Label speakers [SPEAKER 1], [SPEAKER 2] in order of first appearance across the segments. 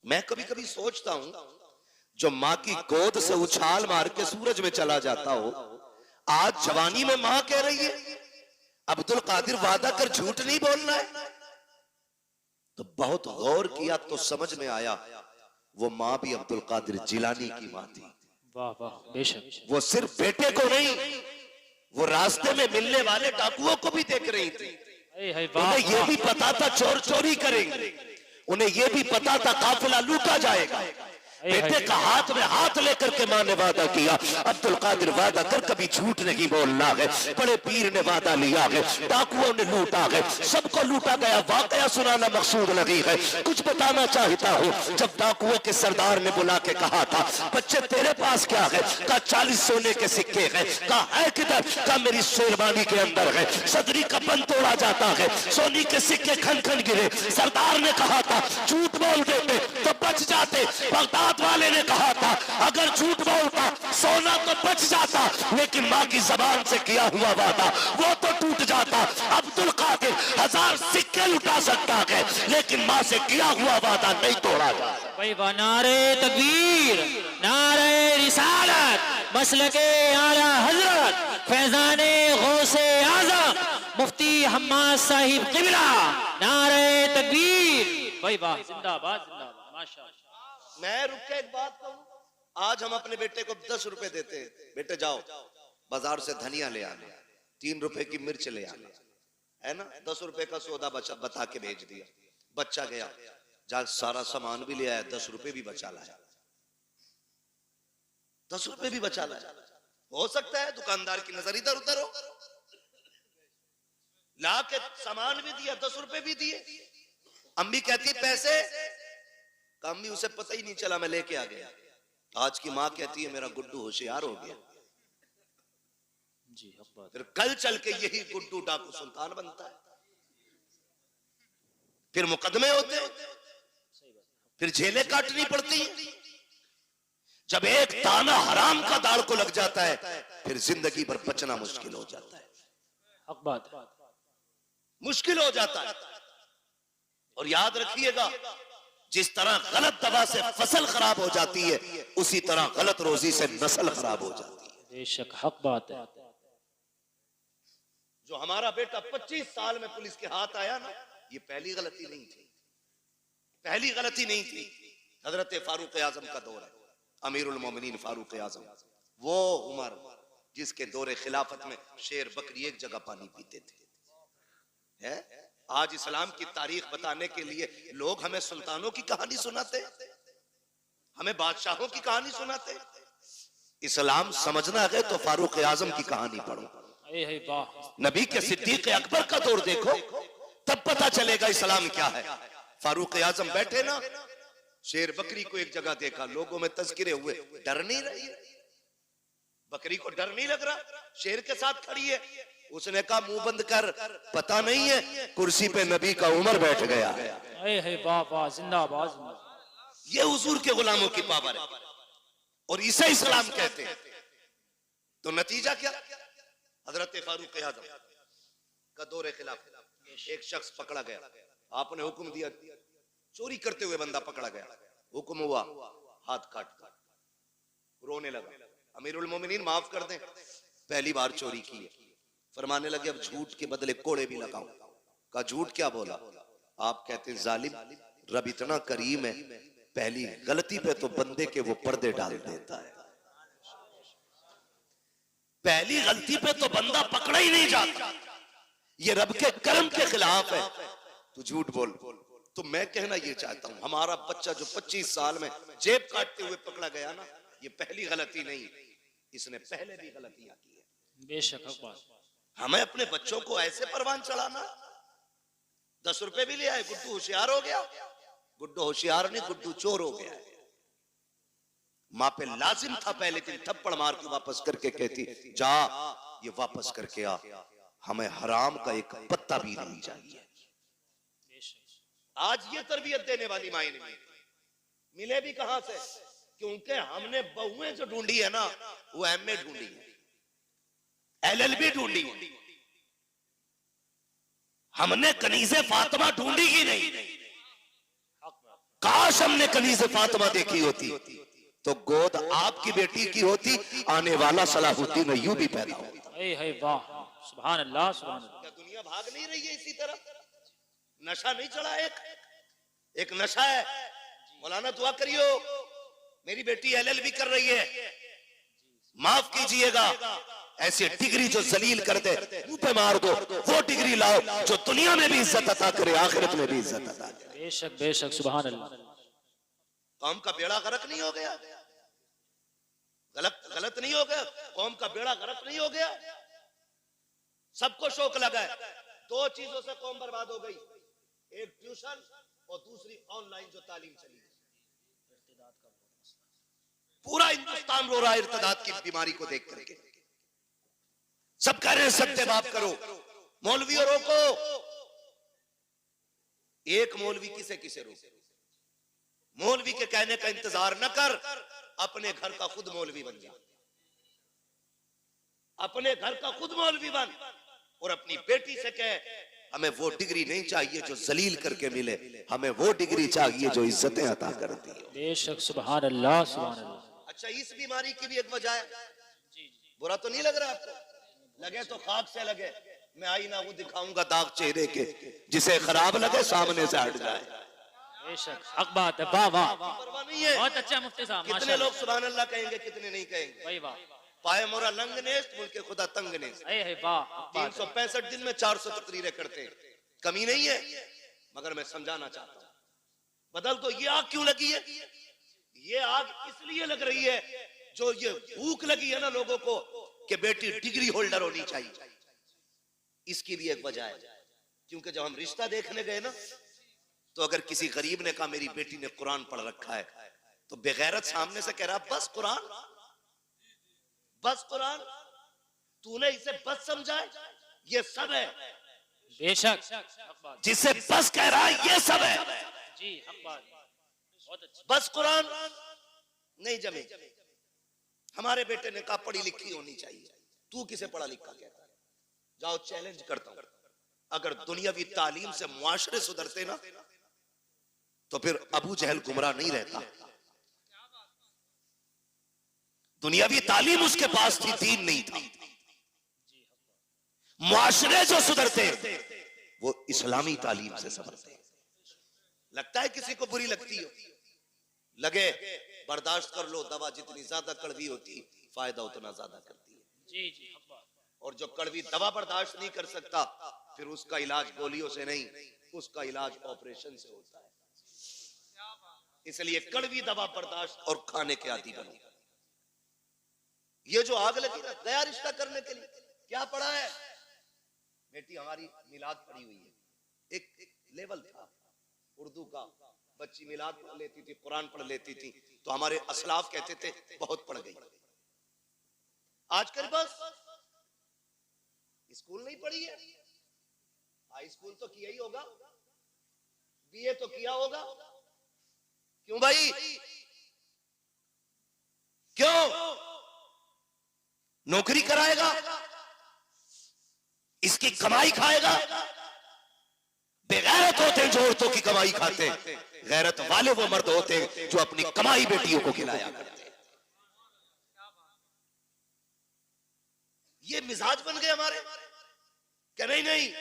[SPEAKER 1] मैं कभी कभी सोचता हूं, जो माँ की गोद से उछाल मार के सूरज में चला जाता हो, आज जवानी में माँ कह रही है अब्दुल कादिर वादा कर झूठ नहीं बोलना है। तो बहुत गौर किया तो समझ में आया वो माँ भी अब्दुल कादिर जिलानी की माँ थी।
[SPEAKER 2] वाह वाह, बेशक।
[SPEAKER 1] वो सिर्फ बेटे को नहीं, वो रास्ते में मिलने वाले डाकुओं को भी देख रही थी। उन्हें ये भी पता था चोर चोरी करेंगे, उन्हें ये भी पता था काफिला लूटा जाएगा। बेटे का हाथ में हाथ लेकर के मां ने वादा किया, अब्दुल कादिर वादा कर कभी झूठ नहीं बोलना है। बड़े पीर ने वादा लिया है, डाकुओं ने लूटा है, सबको लूटा गया। वाकया सुनाना मकसूद नहीं है, कुछ बताना चाहता हूँ। जब डाकुओं के सरदार ने बुला के कहा था, बच्चे तेरे पास क्या है? कहा 40 सोने के सिक्के हैं। कहा है किधर? कहा मेरी शेरवानी के अंदर है। सदरी का बंद तोड़ा जाता है, सोने के सिक्के खन खन गिरे। सरदार ने कहा था झूठ बोल देते तो बच जाते। बगदाद वाले ने कहा था अगर झूठ बोलता सोना तो बच जाता, लेकिन मां की जबान से किया हुआ वादा वो तो टूट जाता। अब्दुल कादिर 1000 सिक्के लुटा सकता है, लेकिन मां से किया हुआ वादा नहीं तोड़ा जाता।
[SPEAKER 2] भाई नारे तकबीर, नारे रिसालत, मसलके आला हजरत फैजाने गौसे आजम मुफ्ती हम्माद साहिब किबला, नारे तकबीर। भाई वाह, जिंदाबाद जिंदाबाद, माशाअल्लाह।
[SPEAKER 1] मैं रुक के एक बात कहूं, आज हम अपने बेटे को 10 रुपए देते हैं, बेटे जाओ बाजार से धनिया ले आना, 3 रुपए की मिर्च ले आना, है ना। 10 रुपए का सौदा बता के भेज दिया। बच्चा गया, जहां सारा सामान भी ले आया, 10 रुपए भी बचा लाया। 10 रुपए भी बचा लाया। हो सकता है दुकानदार की नजर इधर उधर हो, ला के सामान भी दिया, 10 रुपए भी दिए। अम्मी कहती पैसे, अम्मी उसे पता ही नहीं चला, मैं लेके आ गया। आज की माँ कहती है मेरा गुड्डू होशियार हो गया
[SPEAKER 2] जी।
[SPEAKER 1] फिर कल चल के यही गुड्डू डाकू सुल्तान बनता है, फिर मुकदमे होते, फिर जेलें काटनी पड़ती हैं। जब एक ताना हराम का दाड़ को लग जाता है, फिर जिंदगी भर बचना मुश्किल हो जाता है,
[SPEAKER 2] हक बात,
[SPEAKER 1] मुश्किल हो जाता है। और याद रखिएगा, जिस तरह गलत दवा से फसल खराब हो जाती है, उसी तरह गलत रोजी से नस्ल खराब हो जाती है।
[SPEAKER 2] बेशक हक बात है।
[SPEAKER 1] जो हमारा बेटा 25 साल में पुलिस के हाथ आया ना, ये पहली गलती नहीं थी, पहली गलती नहीं थी। हजरत फारूक आजम का दौर है, अमीरुल मोमिनीन फारूक आजम, वो उमर जिसके दौरे खिलाफत में शेर बकरी एक जगह पानी पीते थे। है आज इस्लाम की तारीख बताने के लिए लोग हमें सुल्तानों की कहानी सुनाते, हमें बादशाहों की कहानी सुनाते। इस्लाम समझना है तो फारूक आजम की कहानी पढ़ो, नबी के सिद्दीक अकबर का दौर देखो, तब पता चलेगा इस्लाम क्या है। फारूक आजम बैठे ना, शेर बकरी को एक जगह देखा, लोगों में तज़किरे हुए, डर नहीं रही, बकरी को डर नहीं लग रहा, शेर के साथ खड़ी है। उसने कहा मुंह बंद कर, पता नहीं है कुर्सी पे नबी का उमर बैठ गया है।
[SPEAKER 2] जिंदाबाद।
[SPEAKER 1] ये हुजूर के गुलामों की पावर है, और इसे इस्लाम कहते हैं। तो नतीजा क्या? हजरत फारूक आजम का दौरे खिलाफ एक शख्स पकड़ा गया, आपने हुक्म दिया, चोरी करते हुए बंदा पकड़ा गया, हुक्म हुआ हाथ काट काट, रोने लगा, अमीरुल मोमिनीन माफ कर दें, पहली बार चोरी की है। फरमाने लगे अब झूठ के बदले कोड़े भी लगाओ। कहा झूठ क्या बोला? आप कहते हैं जालिम, रब इतना करीम है, पहली गलती पे तो बंदे के वो पर्दे डाल देता है, पहली गलती पे तो बंदा पकड़ा ही नहीं जाता, ये रब के कर्म के खिलाफ है, तो झूठ बोल। तो मैं कहना ये चाहता हूं, हमारा बच्चा जो 25 साल में जेब काटते हुए पकड़ा गया ना, ये पहली गलती नहीं, इसने पहले भी गलतियां की है।
[SPEAKER 2] बेशक
[SPEAKER 1] हमें अपने बच्चों को ऐसे परवान चढ़ाना। 10 रुपए भी ले आए, गुड्डू होशियार हो गया। गुड्डू होशियार नहीं, गुड्डू चोर हो गया। माँ पे लाजिम था पहले दिन थप्पड़ मार के वापस करके कहती जा ये वापस करके आ, हमें हराम का एक पत्ता भी नहीं चाहिए। आज ये तरबियत देने वाली माएं नहीं मिले भी कहां से? क्योंकि हमने बहुएं जो ढूंढी है ना, वो एमए ढूंढी है, एलएलबी ढूंढी है, हमने कनीज़े फातिमा ढूंढी ही नहीं। काश हमने कनीज़े फातिमा देखी होती तो गोद आपकी बेटी की होती, आने वाला सलाहुद्दीन अय्यूबी पैदा होता।
[SPEAKER 2] है वाह, सुभान अल्लाह सुभान अल्लाह।
[SPEAKER 1] क्या दुनिया भाग नहीं रही है इसी तरफ? नशा नहीं चढ़ा? एक नशा है। मौलाना दुआ करियो, मेरी बेटी एलएलबी कर रही है, माफ कीजिएगा, ऐसे डिग्री जो जलील कर दे मुंह पे मार दो, वो डिग्री लाओ जो दुनिया में भी इज्जत अता करे, आखिरत में भी इज्जत अता करे।
[SPEAKER 2] बेशक बेशक, सुभान अल्लाह।
[SPEAKER 1] कौम का बेड़ा गर्क नहीं हो गया? गलत नहीं हो गया? कौम का बेड़ा गर्क नहीं हो गया? सबको शौक लगा है। दो चीजों से कौम बर्बाद हो गई, एक ट्यूशन और दूसरी ऑनलाइन जो तालीम चली। पूरा हिंदुस्तान रो रहा है इर्तिदाद की बीमारी को देख करके। सब कह रहे हैं सत्य बात करो, मौलवियों रोको। एक मौलवी किसे किसे रोके? मौलवी के कहने का इंतजार न कर, अपने घर का खुद मौलवी बन जा। अपने घर का खुद मौलवी बन और अपनी बेटी से कह, हमें वो डिग्री नहीं चाहिए जो जलील करके मिले, हमें वो डिग्री चाहिए जो इज्जतें अता करती है।
[SPEAKER 2] बेशक, सुभान अल्लाह सुभान अल्लाह।
[SPEAKER 1] अच्छा, इस बीमारी की भी एक वजह है। बुरा तो नहीं लग रहा आपको? लगे तो खाक से लगे। मैं आईना वो दिखाऊंगा दाग चेहरे के, जिसे खराब लगे सामने से हट जाए।
[SPEAKER 2] बेशक, हक बात है। वाह वाह,
[SPEAKER 1] परवाह नहीं है।
[SPEAKER 2] बहुत अच्छा मुफ्ती साहब।
[SPEAKER 1] कितने लोग सुभान अल्लाह कहेंगे, कितने नहीं कहेंगे?
[SPEAKER 2] भाई वाह,
[SPEAKER 1] पाए मोरा लंग नेस्त, मुल्के खुदा तंग नेस्त।
[SPEAKER 2] है वाह।
[SPEAKER 1] 365 दिन में 400 तकरीरें करते हैं, कमी नहीं है। मगर मैं समझाना चाहता हूं, बदल दो। ये आग क्यों लगी है? ये आग इसलिए लग रही है, जो ये भूख लगी है ना लोगों को कि बेटी डिग्री होल्डर होनी चाहिए। इसकी भी एक वजह है, क्योंकि जब हम रिश्ता देखने गए ना, तो अगर किसी गरीब ने कहा मेरी बेटी ने कुरान पढ़ रखा है, तो बेगैरत सामने से कह रहा बस कुरान, बस कुरान, तूने इसे बस समझा है? ये सब है।
[SPEAKER 2] बेशक,
[SPEAKER 1] जिसे बस कह रहा है ये सब है
[SPEAKER 2] जी, हक बात, बहुत अच्छा।
[SPEAKER 1] बस कुरान नहीं जमे। हमारे बेटे ने कहा पढ़ी लिखी होनी चाहिए, तू किसे पढ़ा लिखा कहता है? जाओ चैलेंज करता हूं, अगर दुनियावी तालीम से मुआशरे सुधरते ना, तो फिर अबू जहल गुमराह नहीं रहता। दुनियावी तालीम उसके पास थी, दीन नहीं था। मुआशरे जो सुधरते वो इस्लामी तालीम से सुधरते। लगता है किसी को बुरी लगती हो, लगे बर्दाश्त कर लो, दवा जितनी ज्यादा कड़वी होती फायदा उतना ज्यादा करती है।
[SPEAKER 2] जी जी,
[SPEAKER 1] और जो कड़वी दवा बर्दाश्त नहीं कर सकता, फिर उसका इलाज गोलियों से नहीं, उसका इलाज ऑपरेशन से होता है। इसलिए कड़वी दवा बर्दाश्त और खाने के आदी बनो। ये जो आग लगी ना गया रिश्ता करने के लिए, क्या पढ़ा है? बेटी हमारी मिलाद पढ़ी हुई है। एक लेवल था उर्दू का, बच्ची मिलाद पढ़ लेती थी, कुरान पढ़ लेती थी, तो हमारे असलाफ कहते थे बहुत पढ़ गई। आजकल बस स्कूल नहीं पढ़ी है, हाई स्कूल तो किया ही होगा, बीए तो किया होगा। क्यों भाई, क्यों? नौकरी कराएगा, इसकी कमाई खाएगा। बेगैरत होते हैं जो औरतों की कमाई खाते हैं, गैरत वाले वो मर्द होते हैं जो अपनी कमाई बेटियों को खिलाया करते हैं। ये मिजाज बन गए हमारे, क्या नहीं नहीं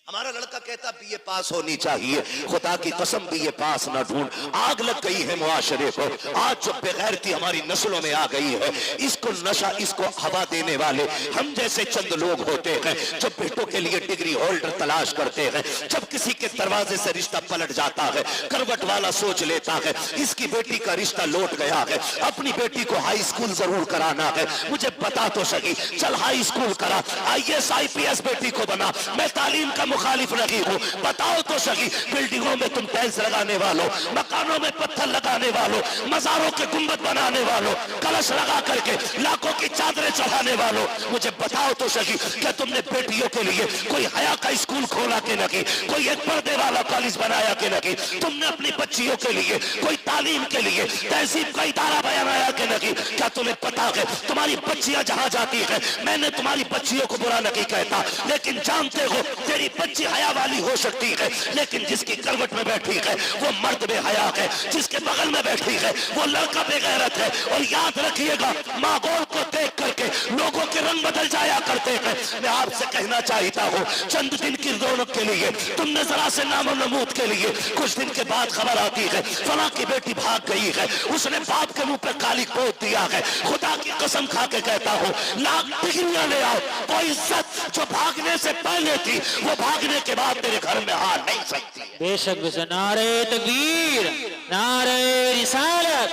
[SPEAKER 1] हमारा लड़का कहता बीए पास होनी चाहिए, खुदा की कसम बीए पास ना ढूंढ। आग लग गई है मुआशरे को, आज जो बेगैरती हमारी नस्लों में आ गई है, इसको नशा, इसको हवा देने वाले हम जैसे चंद लोग होते हैं जो बेटों के लिए डिग्री होल्डर तलाश करते हैं। जब किसी के दरवाजे से रिश्ता पलट जाता है, करवट वाला सोच लेता है इसकी बेटी का रिश्ता लौट गया है, अपनी बेटी को हाई स्कूल जरूर कराना है, मुझे बता तो सही, चल हाई स्कूल करा, IAS IPS बेटी को बना। मैं तालीम का मुखालिफ नहीं हूँ, बताओ तो सही, बिल्डिंगों में तुम टाइल्स लगाने वालों, मकानों में पत्थर लगाने वालों, मजारों के गुंबद बनाने वालों, कलश लगा करके लाखों की चादरें चढ़ाने वालों, मुझे बताओ तो सही, क्या तुमने बेटियों के लिए कोई हया का स्कूल खोला कि नहीं, कोई एक पर्दे वाला कॉलेज बनाया कि नहीं, तुमने अपनी बच्चियों के लिए कोई तालीम के लिए तहजीब का इदारा बनाया कि नहीं? क्या तुम्हें पता है तुम्हारी बच्चियां जहां जाती है, मैंने तुम्हारी बच्चियों को बुरा नहीं कहता, लेकिन जानते हो तेरी बच्ची हया वाली हो सकती है, लेकिन जिसकी करवट में बैठी है वो मर्द बेहया है, जिसके बगल में बैठी है वो लड़का बेगैरत है। और याद रखिएगा, माहौल को देख करके लोगों के रंग बदल जाया करते हैं। मैं आपसे कहना चाहता हूँ, चंद दिन की रौनक के लिए, तुमने जरा से नामो नमूद के लिए, कुछ दिन के बाद खबर आती है फला की बेटी भाग गई है, उसने बाप के मुंह पे काली पोत दिया है। खुदा की कसम खा के कहता हूँ, लाख डिग्रियां ले आओ, वो इज्जत जो भागने से पहले थी वो भागने के बाद तेरे घर में आ नहीं सकती।
[SPEAKER 2] बेशक नारे तकबीर, नारे रिसालत,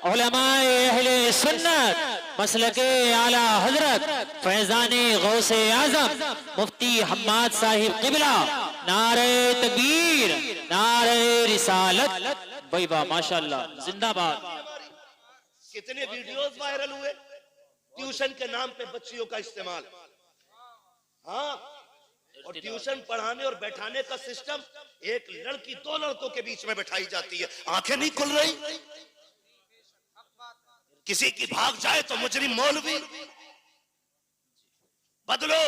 [SPEAKER 2] उलमाए अहले सुन्नत, मसलके आला हजरत फैजाने गौसे आजम मुफ्ती हम्माद साहिब किबला, नारे तकबीर, नारे रिसालत। भाई वाह, माशाल्लाह, जिंदाबाद।
[SPEAKER 1] कितने वीडियोस वायरल हुए ट्यूशन के नाम पे बच्चियों का इस्तेमाल। हाँ, और ट्यूशन पढ़ाने और बैठाने का सिस्टम, एक लड़की दो लड़कों के बीच में बैठाई जाती है, आंखें नहीं खुल रही। किसी की भाग जाए तो मुजरिम मौलवी। बदलो,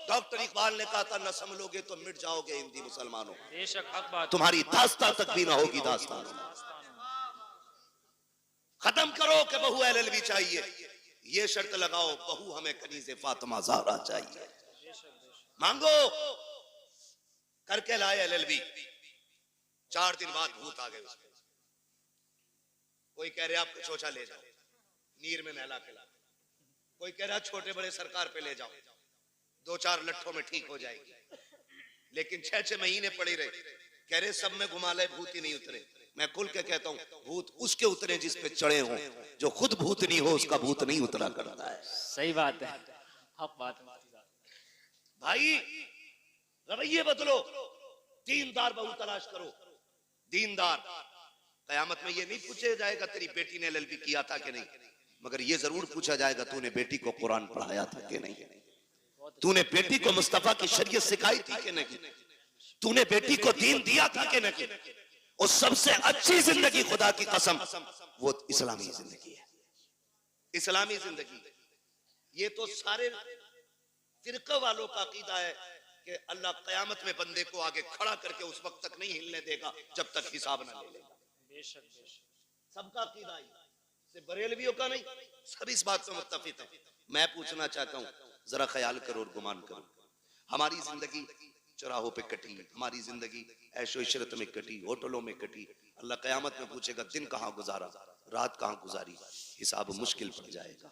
[SPEAKER 1] डॉक्टर इकबाल ने कहा था, न संभलोगे तो मिट जाओगे हिंदी मुसलमानों।
[SPEAKER 2] बेशक हक बात।
[SPEAKER 1] तुम्हारी दास्तां तक भी ना होगी दास्तां। खत्म करो कि बहू एलएलबी चाहिए, ये शर्त लगाओ, बहू हमें कनीज़े फातिमा ज़हरा चाहिए। मांगो, करके लाए एलएलबी, 4 दिन बाद भूत आ गए उसके। कोई कह रहे आपको चोचा ले जाओ, नीर में नहला के ला। कोई कह रहा छोटे बड़े सरकार पे ले जाओ, 2-4 लट्ठों में ठीक हो जाएगी। लेकिन 6-6 महीने पड़ी रहे, कह रहे सब में घुमा ले, भूत ही नहीं उतरे। मैं खुल के कहता हूँ, भूत उसके उतरे जिस पे चढ़े हों, जो खुद भूत नहीं हो उसका भूत नहीं उतरा करता है।
[SPEAKER 2] सही बात है, हक बात है
[SPEAKER 1] भाई। रवैये बदलो, दीनदार बहू तलाश करो, दीनदार। कयामत में ये नहीं पूछा जाएगा तेरी बेटी ने एलएलबी किया था कि नहीं, मगर ये जरूर पूछा जाएगा तूने बेटी को कुरान पढ़ाया था कि नहीं, तूने बेटी को मुस्तफा की शरीयत सिखाई थी कि नहीं, तूने बेटी को दीन दिया था कि नहीं। और सबसे अच्छी जिंदगी, खुदा की कसम, वो इस्लामी जिंदगी है, इस्लामी जिंदगी। ये तो सारे फिरका वालों का अकीदा है कि अल्लाह कयामत में बंदे को आगे खड़ा करके उस वक्त तक नहीं हिलने देगा जब तक हिसाब ना ले लेगा। सबका अकीदा है, बरेलवियों का नहीं, सब इस बात से मुत्तफिक है। मैं पूछना चाहता हूँ, जरा ख्याल करो और गुमान करो, हमारी जिंदगी चौराहों पे कटी, हमारी जिंदगी ऐशो इशरत में कटी, होटलों में कटी। अल्लाह कयामत में पूछेगा दिन कहाँ गुजारा, रात कहाँ गुजारी, हिसाब मुश्किल पड़ जाएगा।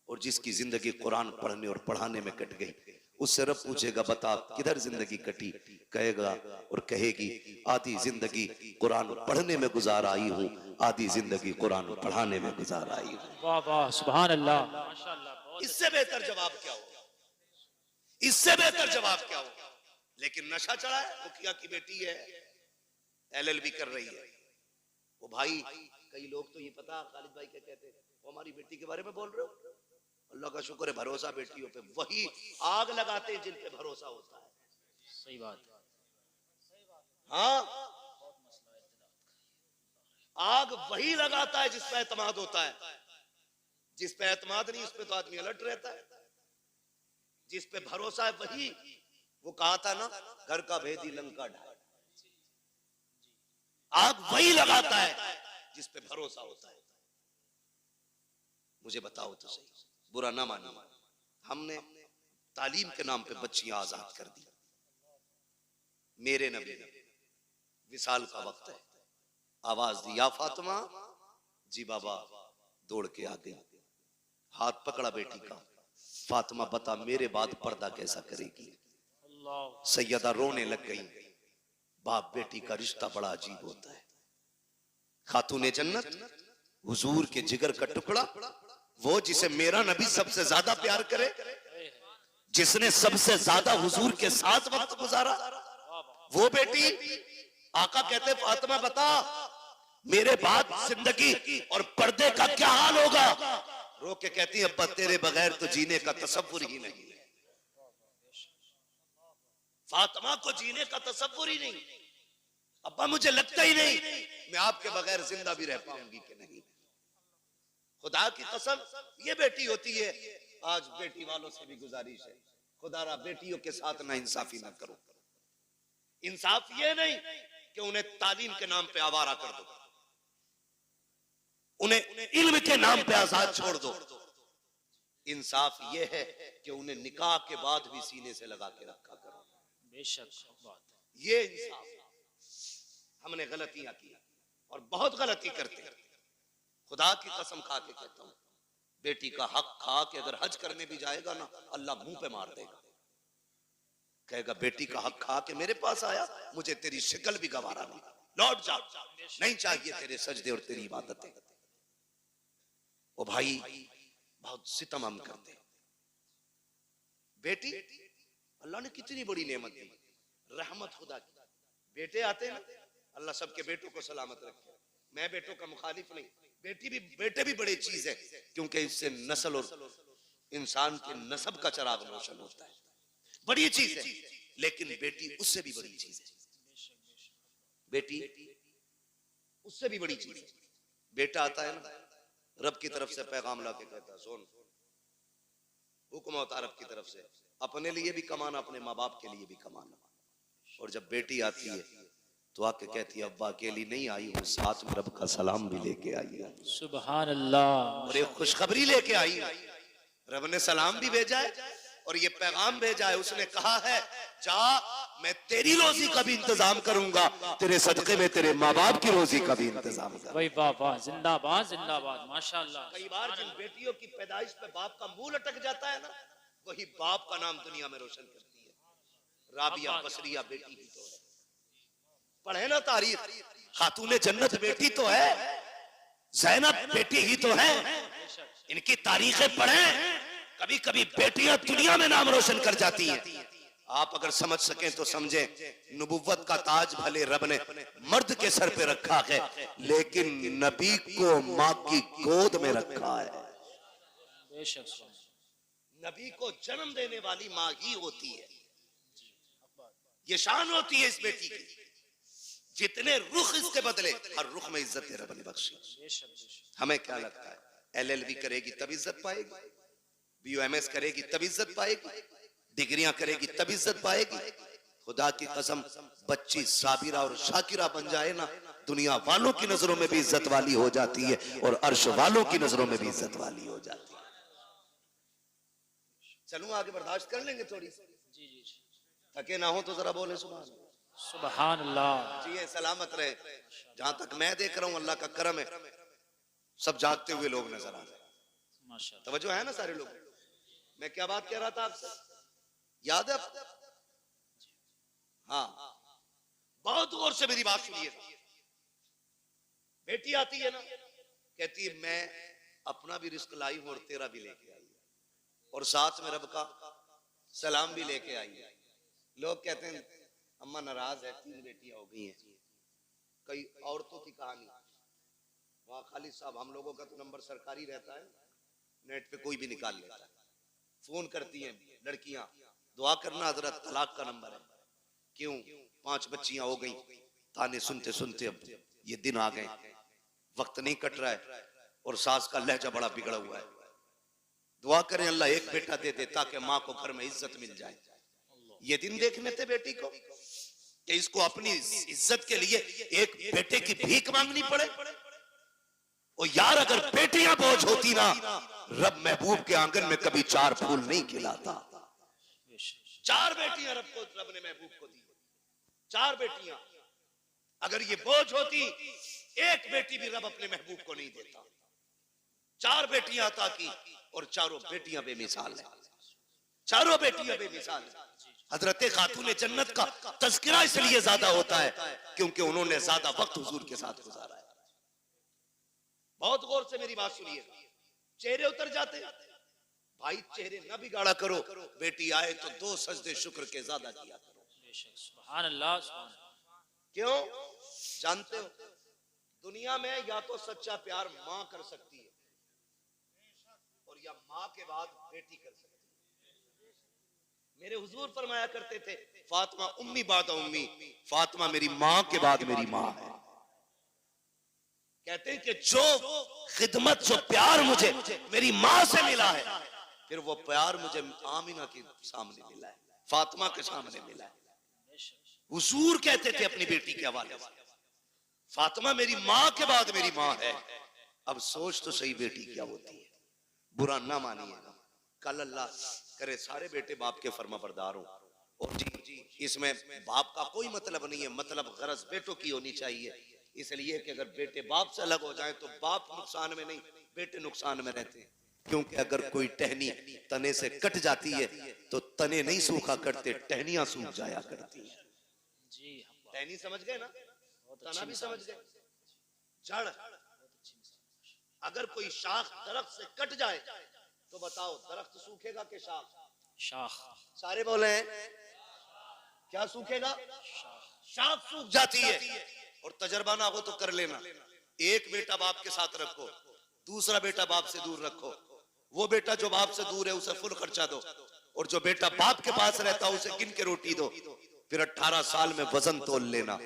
[SPEAKER 1] और जिसकी जिंदगी कुरान पढ़ने और पढ़ाने में कट गई, उससे रब पूछेगा बता किधर जिंदगी कटी, कहेगा और कहेगी आधी जिंदगी कुरान पढ़ने में गुजार आई हूँ, आधी जिंदगी कुरान पढ़ाने में गुजार आई हूँ।
[SPEAKER 2] वाह वाह, सुभान अल्लाह, माशाअल्लाह।
[SPEAKER 1] इससे बेहतर जवाब क्या होगा, इससे बेहतर जवाब क्या होगा। लेकिन नशा चढ़ा है, मुखिया की बेटी है, एलएलबी कर रही है। वो भाई, कई लोग तो ये पता खालिद भाई क्या कहते हैं, वो हमारी बेटी के बारे में बोल रहे हो, अल्लाह का शुक्र है भरोसा बेटियों पे, वही आग लगाते हैं जिन पे भरोसा होता है।
[SPEAKER 2] सही बात।
[SPEAKER 1] हाँ, आग वही लगाता है जिस पे एतमाद होता है, जिस पे एतमाद नहीं उस पे तो आदमी अलर्ट रहता है। जिस पे भरोसा है वही, वो कहा था ना, घर का भेदी लंका ढाल। आग वही लगाता है जिस पे भरोसा होता है। मुझे बताओ तो सही, बुरा ना मानो, हमने तालीम के नाम पे बच्चियां आजाद कर दी। मेरे नबी ने विसाल का वक्त है, आवाज दी या फातिमा, जी बाबा, दौड़ के आ गई, हाथ पकड़ा बेटी का, फातिमा बता मेरे बाद पर्दा कैसा करेगी। सैयदा रोने लग गई। बाप बेटी का रिश्ता बड़ा अजीब होता है। खातूने जन्नत, हुजूर के जिगर का टुकड़ा, वो जिसे मेरा नबी सबसे ज्यादा प्यार करे, जिसने सबसे ज्यादा हुजूर के साथ वक्त गुजारा, वो बेटी। आका कहते फातिमा बता मेरे बाद जिंदगी और पर्दे का क्या हाल होगा। रो के कहती है अब्बा तेरे बगैर तो जीने का तसव्वुर ही नहीं है। फातिमा को जीने का तसव्वुर ही नहीं, अब्बा मुझे लगता ही नहीं मैं आपके बगैर जिंदा भी रह पाऊंगी कि नहीं। खुदा की कसम ये बेटी होती है। आज बेटी वालों से भी गुजारिश है, खुदारा बेटियों के साथ ना इंसाफी ना करो। इंसाफ ये नहीं कि उन्हें तालीम के नाम पे आवारा कर दो, उन्हें इल्म के नाम पे आजाद छोड़ दो। इंसाफ ये है कि उन्हें निकाह के बाद भी सीने से लगा के रखा करो।
[SPEAKER 2] बेशक बात है।
[SPEAKER 1] ये इंसाफ। हमने गलतियां की और बहुत गलती करते हैं। खुदा की कसम खा के कहता हूं, बेटी का हक खा के अगर हज करने भी जाएगा ना, अल्लाह मुंह पे मार देगा। कहेगा बेटी का हक खा के मेरे पास आया, मुझे तेरी शक्ल भी गवारा नहीं, लौट जा, नहीं चाहिए तेरे सजदे और तेरी इबादतें। ओ भाई, बहुत सितम हम करते हैं। बेटी अल्लाह ने कितनी बड़ी नेमत दी, रहमत खुदा की। बेटे आते हैं, अल्लाह सबके बेटों को सलामत रखे। मैं बेटों का मुखालिफ नहीं, बेटे भी बड़ी चीज है, क्योंकि इससे नस्ल और इंसान के नस्ब का चराग रोशन होता है, बड़ी चीज है। लेकिन बेटी उससे भी बड़ी चीज है। बेटी उससे भी बड़ी चीज है। बेटा आता है ना, रब की तरफ से पैगाम ला के कहता है, सुन, हुक्म होता रब की तरफ से, अपने लिए भी कमाना, अपने माँ बाप के लिए भी कमाना। और जब बेटी आती है तो आके कहती है, अब्बा अकेली नहीं आई हूँ, साथ में रब का सलाम भी लेके आई है।
[SPEAKER 2] सुभान अल्लाह।
[SPEAKER 1] और एक खुशखबरी लेके आई, रब ने सलाम भी भेजा है और ये पैगाम भेजा है। उसने कहा है, जा, मैं तेरी रोजी का भी इंतजाम करूंगा, तेरे सदके में तेरे माँ बाप की रोजी का भी इंतजाम करूंगा।
[SPEAKER 2] वही वाह, जिंदाबाद जिंदाबाद, माशाअल्लाह।
[SPEAKER 1] कई बार जिन बेटियों की पैदाइश पे बाप का मुंह लटक जाता है ना, वही बाप का नाम दुनिया में रोशन करती है। राबिया बसरिया बेटी ही तो है। पढ़े ना तारीख, खातूने जन्नत बेटी तो है, ज़ैनब बेटी ही तो है। इनकी तारीखें पढ़े, कभी कभी बेटियां दुनिया में नाम रोशन कर जाती हैं। आप अगर समझ सकें तो समझें, नबुव्वत का ताज भले रब ने मर्द के सर पे रखा है, लेकिन नबी को माँ की गोद में रखा है।
[SPEAKER 2] बेशक
[SPEAKER 1] नबी को जन्म देने वाली माँ ही होती है। ये शान होती है इस बेटी की। जितने रुख इसके बदले, हर रुख में इज्जत रब ने बख्शी। हमें क्या लगता है, LLB करेगी तब इज्जत पाएगी, BUMS करेगी तब इज्जत पाएगी, डिग्रियां करेगी तब इज्जत पाएगी। खुदा की कसम, बच्ची साबिरा और शाकिरा बन जाए ना, दुनिया वालों की नजरों में भी इज्जत वाली हो जाती है और अर्श वालों की नजरों में भी इज्जत वाली हो जाती है। चलूं आगे, बर्दाश्त कर लेंगे थोड़ी।
[SPEAKER 2] जी,
[SPEAKER 1] थके ना हो तो जरा बोले
[SPEAKER 2] सुभान अल्लाह।
[SPEAKER 1] जी, सलामत रहे। जहां तक मैं देख रहा हूं, अल्लाह का करम है, सब जागते हुए लोग नजर आ रहे हैं।
[SPEAKER 2] माशाअल्लाह,
[SPEAKER 1] तवज्जो है ना सारे लोग। मैं क्या बात कह रहा था आपसे, याद है? हाँ, बहुत गौर से मेरी बात सुनिए। बेटी आती है ना, कहती है मैं अपना भी रिस्क लाई हूं और तेरा भी लेके आई और साथ में रब का सलाम भी लेके आई है। लोग कहते हैं अम्मा नाराज है, 3 बेटियां हो गई हैं। कई औरतों की कहानी, वहां खालिद साहब, हम लोगों का तो नंबर सरकारी रहता है, नेट पे कोई भी निकाल लेता है। फोन करती हैं लड़कियां, दुआ करना हजरत, तलाक का नंबर है। क्यों? 5 बच्चियां हो गई। ताने सुनते सुनते अब ये दिन आ गए, वक्त नहीं कट रहा है और सास का लहजा बड़ा बिगड़ा हुआ है। दुआ करें अल्लाह एक बेटा दे दे ताकि माँ को घर में इज्जत मिल जाए। ये दिन देखने थे बेटी को कि इसको अपनी इज्जत के लिए एक बेटे की भीख मांगनी पड़े। और यार, अगर बेटियां बोझ होती ना, रब महबूब के आंगन में कभी 4 फूल नहीं खिलाता। 4 बेटियां रब ने महबूब को दी, 4 बेटियां। अगर ये बोझ होती, एक बेटी भी रब अपने महबूब को नहीं देता। 4 बेटियां अता की और चारों बेटियां बेमिसाल है, चारों बेटियां बेमिसाल है। हजरत खातून जन्नत का तज़किरा इसलिए ज्यादा होता है क्योंकि उन्होंने ज्यादा वक्त हुजूर के साथ गुजारा है। बहुत गौर से मेरी बात सुनिए, चेहरे उतर जाते भाई, चेहरे ना बिगाड़ा करो। बेटी आए तो 2 सजदे शुक्र के ज्यादा किया करो।
[SPEAKER 2] सुभान अल्लाह, सुभान अल्लाह।
[SPEAKER 1] क्यों? जानते हो, दुनिया में या तो सच्चा प्यार माँ कर सकती है और या माँ के बाद बेटी कर सकती है। मेरे हुजूर फरमाया करते थे, फातिमा उम्मी बाद उम्मी, फातिमा मेरी माँ के बाद मेरी माँ है। कहते हैं कि जो खिदमत, जो प्यार मुझे मेरी माँ से मिला है, फिर वो प्यार मुझे आमिना के सामने मिला है, फातिमा के सामने मिला है। हुजूर कहते थे अपनी बेटी के हवाले से, फातिमा मेरी माँ के बाद मेरी माँ है। अब सोच तो सही बेटी क्या होती है, बुरा ना मानिएगा, कल अल्लाह करे सारे बेटे बाप के फर्मा बरदार हो। और जी इसमें बाप का कोई मतलब नहीं है, मतलब गरज बेटों की होनी चाहिए। इसलिए कि अगर बेटे बाप से अलग हो जाए तो बाप नुकसान में नहीं, बेटे नुकसान में रहते हैं। क्योंकि अगर कोई टहनी तने से कट जाती है तो तने नहीं सूखा करते, टहनियां सूख जाया करती है।
[SPEAKER 2] जी
[SPEAKER 1] टहनी समझ गए ना, तना भी समझ गए, जड़। अगर कोई शाख दरख्त से कट जाए तो बताओ दरख्त सूखेगा कि शाख?
[SPEAKER 2] शाख।
[SPEAKER 1] सारे बोले क्या सूखेगा? शाख सूख जाती है। और तजर्बा ना हो तो कर लेना, एक बेटा बाप के साथ रखो, दूसरा बेटा बाप से दूर रखो। वो बेटा जो बाप से दूर है उसे फुल खर्चा दो, और जो बेटा बाप के पास रहता है उसे गिन के रोटी दो। फिर 18 साल में वजन तोल लेना,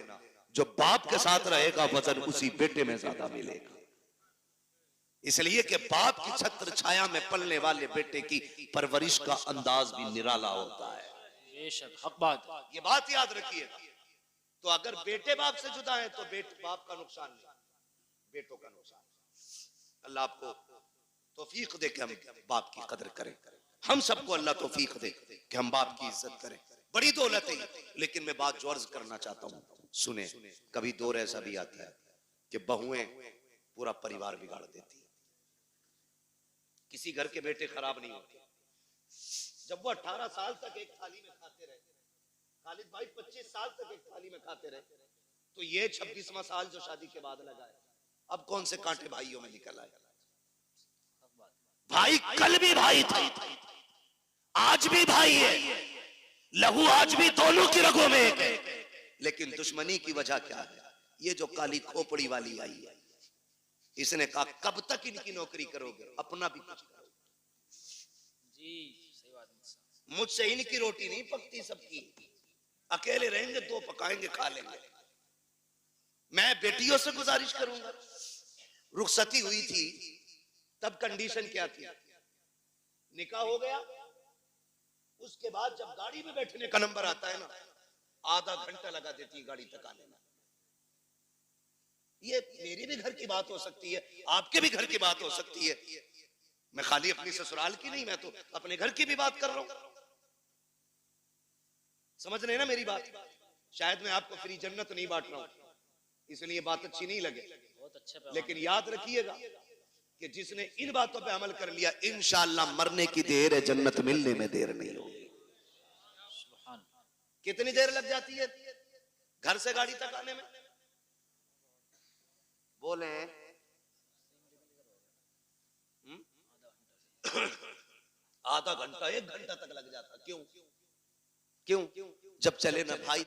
[SPEAKER 1] जो बाप के साथ रहेगा वजन उसी बेटे में ज्यादा मिलेगा। इसलिए कि बाप की छत्र छाया में पलने वाले बेटे की परवरिश का अंदाज भी निराला होता है।
[SPEAKER 2] बेशक हक बात,
[SPEAKER 1] ये बात याद रखिएगा। तो अगर बेटे बाप से जुदा है तो बाप का नुकसान नहीं, बेटों का नुकसान। अल्लाह आपको तौफीक दे कि हम बाप की कदर करें, हम सबको अल्लाह तौफीक दे कि हम बाप की इज्जत करें। बड़ी दौलत है, लेकिन मैं बात जो अर्ज करना चाहता हूँ सुने। कभी दौर ऐसा भी आता है कि बहुएं पूरा परिवार बिगाड़ देती है। किसी घर के बेटे खराब नहीं होते। जब वो 18 साल तक एक थाली में खाते रहे, खालिद भाई 25 साल तक एक थाली में खाते रहे, तो ये 26वां साल जो शादी के बाद लगा है, अब कौन से कांटे भाइयों में निकल आए? भाई कल भी भाई था, आज भी भाई है, लहू आज भी दोनों की रगों में एक है। लेकिन दुश्मनी की वजह क्या है? ये जो काली खोपड़ी वाली आई है, इसने कहा कब तक इनकी नौकरी करोगे, अपना भी कुछ करो।
[SPEAKER 2] जी सही बात है।
[SPEAKER 1] मुझसे इनकी रोटी नहीं पकती, सबकी। अकेले रहेंगे तो पकाएंगे खा लेंगे। मैं बेटियों से गुजारिश करूंगा। रुखसती हुई थी तब कंडीशन क्या थी? निकाह हो गया, उसके बाद जब गाड़ी में बैठने का नंबर आता है ना, आधा घंटा लगा देती है गाड़ी तक आने में। ये मेरी भी घर की बात हो सकती है, आपके भी घर की बात हो सकती है। मैं खाली अपनी ससुराल की नहीं, मैं तो अपने घर की भी बात कर रहा हूं। समझ रहे हैं ना मेरी बात? शायद मैं आपको फ्री जन्नत नहीं बांट रहा हूं, इसलिए बात अच्छी नहीं लगे, लेकिन याद रखिएगा कि जिसने इन बातों पे अमल कर लिया, इंशाअल्लाह मरने की देर है, जन्नत मिलने में देर नहीं होगी। कितनी देर लग जाती है घर से गाड़ी तक आने में? बोले आधा घंटा 1 घंटा तक लग जाता। क्यों? जब चले ना भाई